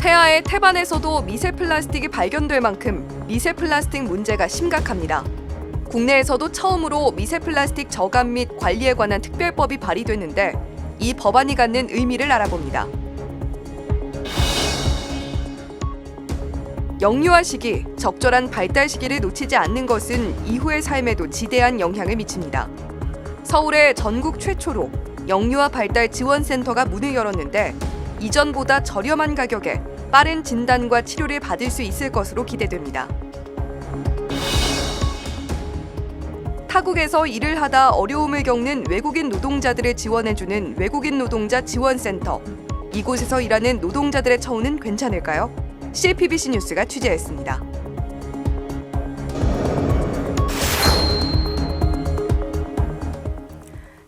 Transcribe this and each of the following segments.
태아의 태반에서도 미세 플라스틱이 발견될 만큼 미세 플라스틱 문제가 심각합니다. 국내에서도 처음으로 미세 플라스틱 저감 및 관리에 관한 특별법이 발의됐는데 이 법안이 갖는 의미를 알아봅니다. 영유아 시기, 적절한 발달 시기를 놓치지 않는 것은 이후의 삶에도 지대한 영향을 미칩니다. 서울에 전국 최초로 영유아 발달 지원센터가 문을 열었는데 이전보다 저렴한 가격에 빠른 진단과 치료를 받을 수 있을 것으로 기대됩니다. 타국에서 일을 하다 어려움을 겪는 외국인 노동자들을 지원해주는 외국인 노동자 지원센터. 이곳에서 일하는 노동자들의 처우는 괜찮을까요? CPBC 뉴스가 취재했습니다.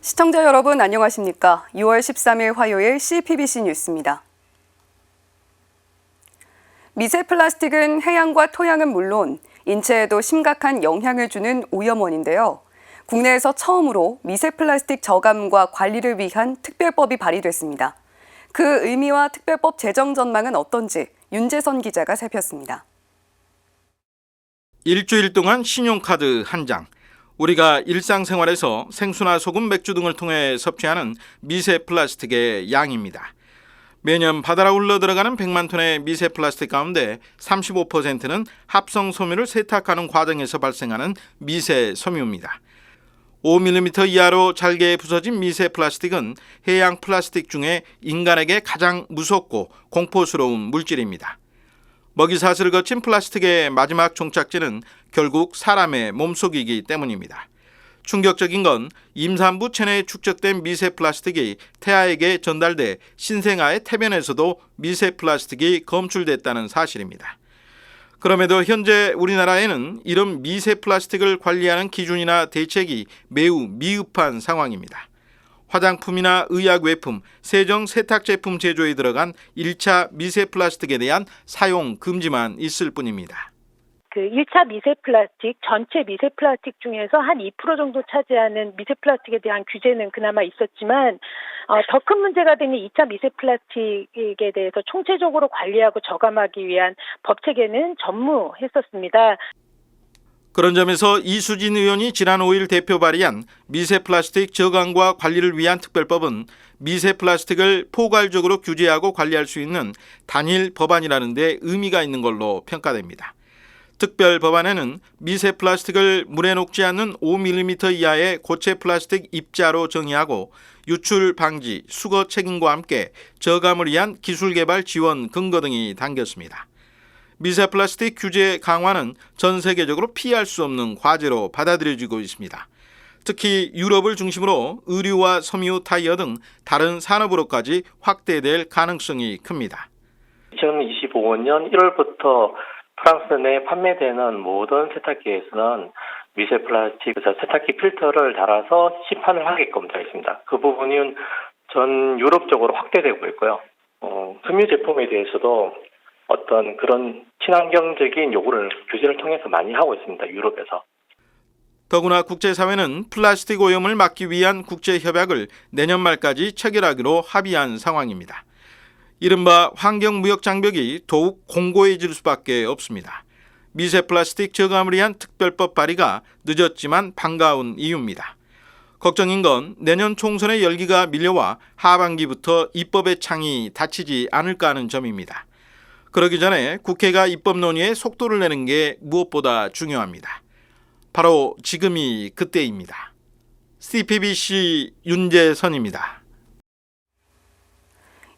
시청자 여러분 안녕하십니까? 6월 13일 화요일 CPBC 뉴스입니다. 미세 플라스틱은 해양과 토양은 물론 인체에도 심각한 영향을 주는 오염원인데요. 국내에서 처음으로 미세 플라스틱 저감과 관리를 위한 특별법이 발의됐습니다. 그 의미와 특별법 제정 전망은 어떤지 윤재선 기자가 살폈습니다. 일주일 동안 신용카드 한 장, 우리가 일상생활에서 생수나 소금, 맥주 등을 통해 섭취하는 미세 플라스틱의 양입니다. 매년 바다로 흘러 들어가는 100만 톤의 미세 플라스틱 가운데 35%는 합성 섬유를 세탁하는 과정에서 발생하는 미세 섬유입니다. 5mm 이하로 잘게 부서진 미세 플라스틱은 해양 플라스틱 중에 인간에게 가장 무섭고 공포스러운 물질입니다. 먹이사슬을 거친 플라스틱의 마지막 종착지는 결국 사람의 몸속이기 때문입니다. 충격적인 건 임산부 체내에 축적된 미세 플라스틱이 태아에게 전달돼 신생아의 태변에서도 미세 플라스틱이 검출됐다는 사실입니다. 그럼에도 현재 우리나라에는 이런 미세 플라스틱을 관리하는 기준이나 대책이 매우 미흡한 상황입니다. 화장품이나 의약 외품, 세정 세탁 제품 제조에 들어간 1차 미세 플라스틱에 대한 사용 금지만 있을 뿐입니다. 1차 미세 플라스틱, 전체 미세 플라스틱 중에서 한 2% 정도 차지하는 미세 플라스틱에 대한 규제는 그나마 있었지만 더 큰 문제가 되는 2차 미세 플라스틱에 대해서 총체적으로 관리하고 저감하기 위한 법 체계는 전무했었습니다. 그런 점에서 이수진 의원이 지난 5일 대표 발의한 미세 플라스틱 저감과 관리를 위한 특별법은 미세 플라스틱을 포괄적으로 규제하고 관리할 수 있는 단일 법안이라는 데 의미가 있는 걸로 평가됩니다. 특별 법안에는 미세 플라스틱을 물에 녹지 않는 5mm 이하의 고체 플라스틱 입자로 정의하고 유출 방지, 수거 책임과 함께 저감을 위한 기술 개발 지원 근거 등이 담겼습니다. 미세 플라스틱 규제 강화는 전 세계적으로 피할 수 없는 과제로 받아들여지고 있습니다. 특히 유럽을 중심으로 의류와 섬유, 타이어 등 다른 산업으로까지 확대될 가능성이 큽니다. 2025년 1월부터 프랑스 내 판매되는 모든 세탁기에서는 미세 플라스틱 세탁기 필터를 달아서 시판을 하게끔 되어 있습니다. 그 부분은 전 유럽 쪽으로 확대되고 있고요. 섬유 제품에 대해서도 어떤 그런 친환경적인 요구를 규제를 통해서 많이 하고 있습니다. 유럽에서. 더구나 국제사회는 플라스틱 오염을 막기 위한 국제협약을 내년 말까지 체결하기로 합의한 상황입니다. 이른바 환경무역장벽이 더욱 공고해질 수밖에 없습니다. 미세 플라스틱 저감을 위한 특별법 발의가 늦었지만 반가운 이유입니다. 걱정인 건 내년 총선의 열기가 밀려와 하반기부터 입법의 창이 닫히지 않을까 하는 점입니다. 그러기 전에 국회가 입법 논의에 속도를 내는 게 무엇보다 중요합니다. 바로 지금이 그때입니다. CPBC 윤재선입니다.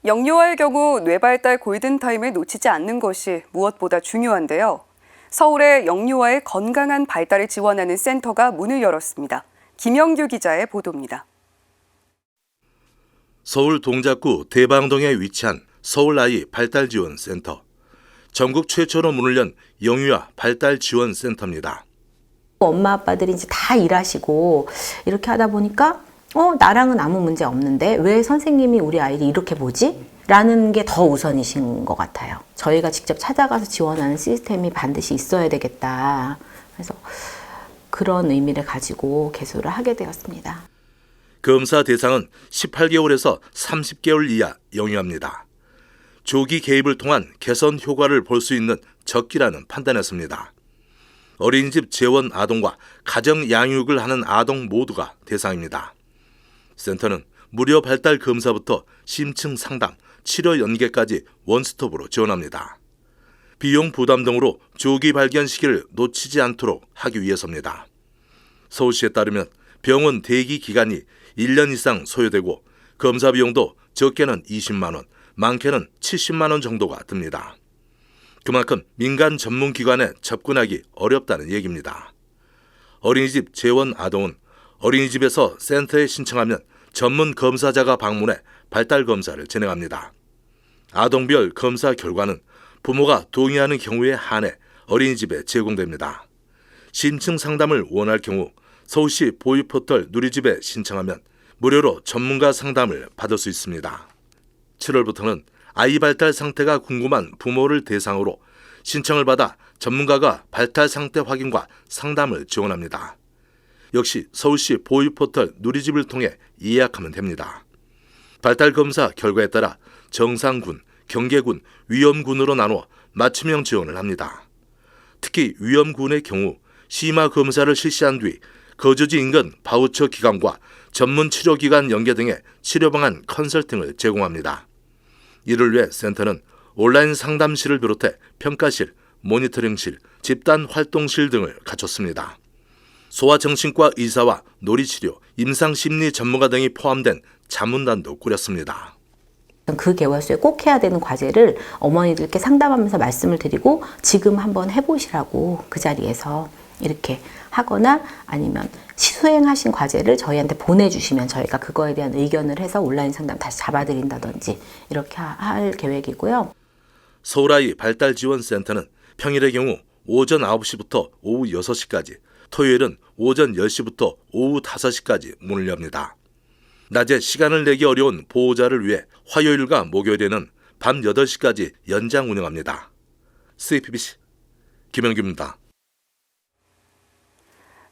영유아의 경우 뇌발달 골든타임을 놓치지 않는 것이 무엇보다 중요한데요. 서울에 영유아의 건강한 발달을 지원하는 센터가 문을 열었습니다. 김영규 기자의 보도입니다. 서울 동작구 대방동에 위치한 서울아이 발달지원센터. 전국 최초로 문을 연 영유아 발달지원센터입니다. 엄마 아빠들이 이제 다 일하시고 이렇게 하다 보니까 나랑은 아무 문제 없는데 왜 선생님이 우리 아이를 이렇게 보지? 라는 게 더 우선이신 것 같아요. 저희가 직접 찾아가서 지원하는 시스템이 반드시 있어야 되겠다. 그래서 그런 의미를 가지고 개소를 하게 되었습니다. 검사 대상은 18개월에서 30개월 이하 영유아입니다. 조기 개입을 통한 개선 효과를 볼 수 있는 적기라는 판단했습니다. 어린이집 재원 아동과 가정 양육을 하는 아동 모두가 대상입니다. 센터는 무료 발달 검사부터 심층 상담, 치료 연계까지 원스톱으로 지원합니다. 비용 부담 등으로 조기 발견 시기를 놓치지 않도록 하기 위해서입니다. 서울시에 따르면 병원 대기 기간이 1년 이상 소요되고 검사 비용도 적게는 20만 원, 많게는 70만 원 정도가 듭니다. 그만큼 민간 전문기관에 접근하기 어렵다는 얘기입니다. 어린이집 재원 아동은 어린이집에서 센터에 신청하면 전문 검사자가 방문해 발달 검사를 진행합니다. 아동별 검사 결과는 부모가 동의하는 경우에 한해 어린이집에 제공됩니다. 심층 상담을 원할 경우 서울시 보육포털 누리집에 신청하면 무료로 전문가 상담을 받을 수 있습니다. 7월부터는 아이 발달 상태가 궁금한 부모를 대상으로 신청을 받아 전문가가 발달 상태 확인과 상담을 지원합니다. 역시 서울시 보육포털 누리집을 통해 예약하면 됩니다. 발달 검사 결과에 따라 정상군, 경계군, 위험군으로 나눠 맞춤형 지원을 합니다. 특히 위험군의 경우 심화 검사를 실시한 뒤 거주지 인근 바우처 기관과 전문 치료기관 연계 등의 치료방안 컨설팅을 제공합니다. 이를 위해 센터는 온라인 상담실을 비롯해 평가실, 모니터링실, 집단활동실 등을 갖췄습니다. 소아정신과 의사와 놀이치료, 임상심리 전문가 등이 포함된 자문단도 꾸렸습니다. 그 개월수에 꼭 해야 되는 과제를 어머니들께 상담하면서 말씀을 드리고 지금 한번 해보시라고 그 자리에서 이렇게 하거나 아니면 수행하신 과제를 저희한테 보내주시면 저희가 그거에 대한 의견을 해서 온라인 상담 다시 잡아드린다든지 이렇게 할 계획이고요. 서울아이 발달지원센터는 평일의 경우 오전 9시부터 오후 6시까지, 토요일은 오전 10시부터 오후 5시까지 문을 엽니다. 낮에 시간을 내기 어려운 보호자를 위해 화요일과 목요일에는 밤 8시까지 연장 운영합니다. CPBC 김영규입니다.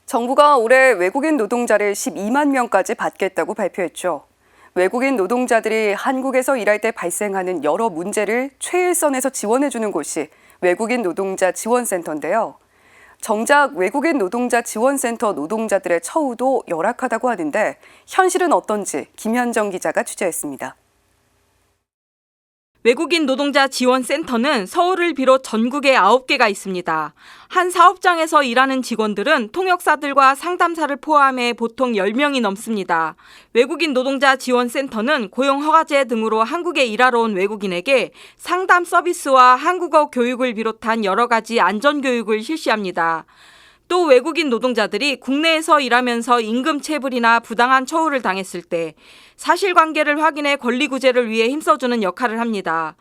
정부가 올해 외국인 노동자를 12만 명까지 받겠다고 발표했죠. 외국인 노동자들이 한국에서 일할 때 발생하는 여러 문제를 최일선에서 지원해주는 곳이 외국인 노동자 지원센터인데요. 정작 외국인 노동자 지원센터 노동자들의 처우도 열악하다고 하는데 현실은 어떤지 김현정 기자가 취재했습니다. 외국인 노동자 지원센터는 서울을 비롯 전국에 9개가 있습니다. 한 사업장에서 일하는 직원들은 통역사들과 상담사를 포함해 보통 10명이 넘습니다. 외국인 노동자 지원센터는 고용허가제 등으로 한국에 일하러 온 외국인에게 상담 서비스와 한국어 교육을 비롯한 여러 가지 안전교육을 실시합니다. 또 외국인 노동자들이 국내에서 일하면서 임금 체불이나 부당한 처우를 당했을 때 사실관계를 확인해 권리구제를 위해 힘써주는 역할을 합니다.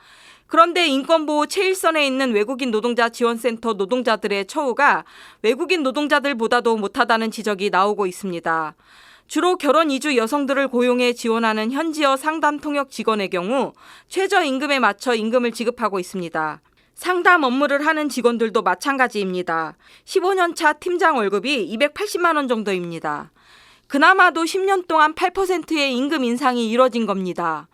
그런데 인권보호 최일선에 있는 외국인 노동자 지원센터 노동자들의 처우가 외국인 노동자들보다도 못하다는 지적이 나오고 있습니다. 주로 결혼 이주 여성들을 고용해 지원하는 현지어 상담 통역 직원의 경우 최저임금에 맞춰 임금을 지급하고 있습니다. 상담 업무를 하는 직원들도 마찬가지입니다. 15년 차 팀장 월급이 280만 원 정도입니다. 그나마도 10년 동안 8%의 임금 인상이 이뤄진 겁니다.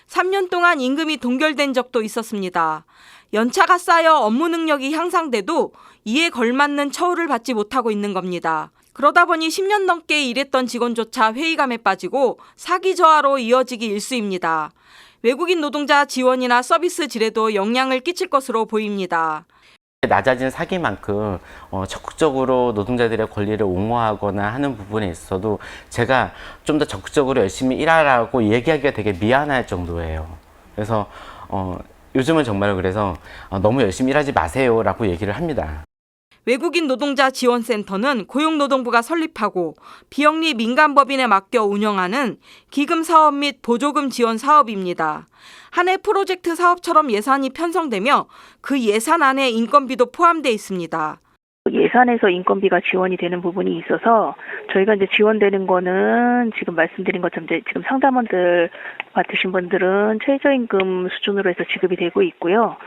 3년 동안 임금이 동결된 적도 있었습니다. 연차가 쌓여 업무 능력이 향상돼도 이에 걸맞는 처우를 받지 못하고 있는 겁니다. 그러다 보니 10년 넘게 일했던 직원조차 회의감에 빠지고 사기 저하로 이어지기 일쑤입니다. 외국인 노동자 지원이나 서비스 질에도 영향을 끼칠 것으로 보입니다. 낮아진 사기만큼 적극적으로 노동자들의 권리를 옹호하거나 하는 부분에 있어서도 제가 좀 더 적극적으로 열심히 일하라고 얘기하기가 되게 미안할 정도예요. 그래서 요즘은 정말 그래서 너무 열심히 일하지 마세요라고 얘기를 합니다. 외국인 노동자 지원센터는 고용노동부가 설립하고 비영리 민간법인에 맡겨 운영하는 기금 사업 및 보조금 지원 사업입니다. 한 해 프로젝트 사업처럼 예산이 편성되며 그 예산 안에 인건비도 포함되어 있습니다. 예산에서 인건비가 지원이 되는 부분이 있어서 저희가 이제 지원되는 거는 지금 말씀드린 것처럼 이제 지금 상담원들 맡으신 분들은 최저임금 수준으로 해서 지급이 되고 있고요.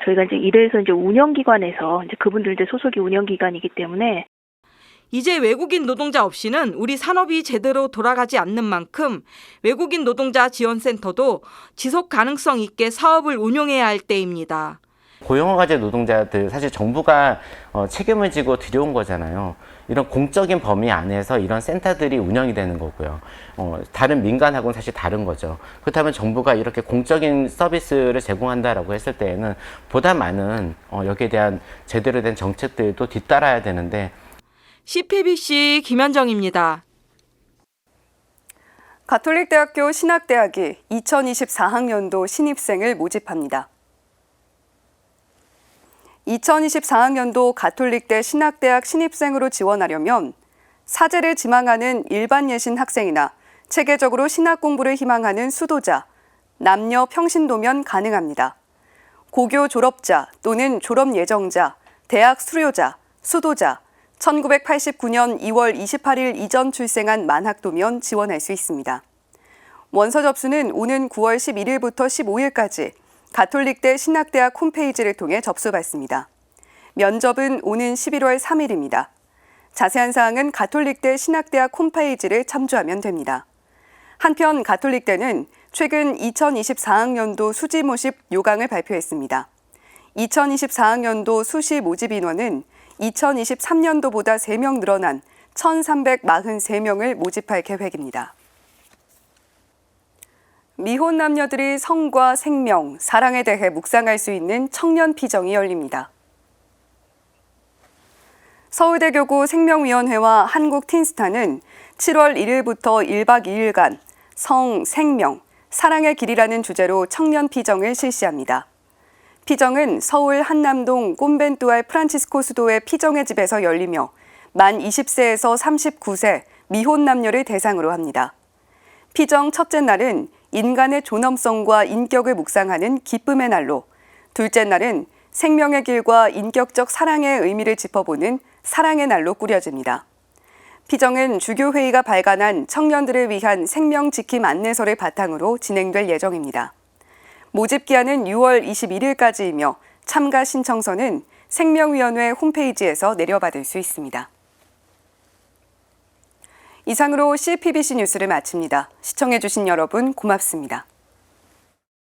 저희가 이제 이래서 이제 운영기관에서 이제 그분들 이제 소속이 운영기관이기 때문에 이제 외국인 노동자 없이는 우리 산업이 제대로 돌아가지 않는 만큼 외국인 노동자 지원센터도 지속 가능성 있게 사업을 운용해야 할 때입니다. 고용허가제 노동자들 사실 정부가 책임을 지고 들여온 거잖아요. 이런 공적인 범위 안에서 이런 센터들이 운영이 되는 거고요. 다른 민간하고는 사실 다른 거죠. 그렇다면 정부가 이렇게 공적인 서비스를 제공한다라고 했을 때에는 보다 많은 여기에 대한 제대로 된 정책들도 뒤따라야 되는데. CPBC 김현정입니다. 가톨릭대학교 신학대학이 2024학년도 신입생을 모집합니다. 2024학년도 가톨릭대 신학대학 신입생으로 지원하려면 사제를 지망하는 일반 예신 학생이나 체계적으로 신학 공부를 희망하는 수도자, 남녀 평신도면 가능합니다. 고교 졸업자 또는 졸업 예정자, 대학 수료자, 수도자, 1989년 2월 28일 이전 출생한 만학도면 지원할 수 있습니다. 원서 접수는 오는 9월 11일부터 15일까지 가톨릭대 신학대학 홈페이지를 통해 접수받습니다. 면접은 오는 11월 3일입니다. 자세한 사항은 가톨릭대 신학대학 홈페이지를 참조하면 됩니다. 한편 가톨릭대는 최근 2024학년도 수지 모집 요강을 발표했습니다. 2024학년도 수시 모집 인원은 2023년도보다 3명 늘어난 1,343명을 모집할 계획입니다. 미혼 남녀들이 성과 생명, 사랑에 대해 묵상할 수 있는 청년 피정이 열립니다. 서울대교구 생명위원회와 한국틴스타는 7월 1일부터 1박 2일간 성, 생명, 사랑의 길이라는 주제로 청년 피정을 실시합니다. 피정은 서울 한남동 꼼벤뚜알 프란치스코 수도의 피정의 집에서 열리며 만 20세에서 39세 미혼 남녀를 대상으로 합니다. 피정 첫째 날은 인간의 존엄성과 인격을 묵상하는 기쁨의 날로, 둘째 날은 생명의 길과 인격적 사랑의 의미를 짚어보는 사랑의 날로 꾸려집니다. 피정은 주교회의가 발간한 청년들을 위한 생명 지킴 안내서를 바탕으로 진행될 예정입니다. 모집 기한은 6월 21일까지이며 참가 신청서는 생명위원회 홈페이지에서 내려받을 수 있습니다. 이상으로 CPBC 뉴스를 마칩니다. 시청해주신 여러분 고맙습니다.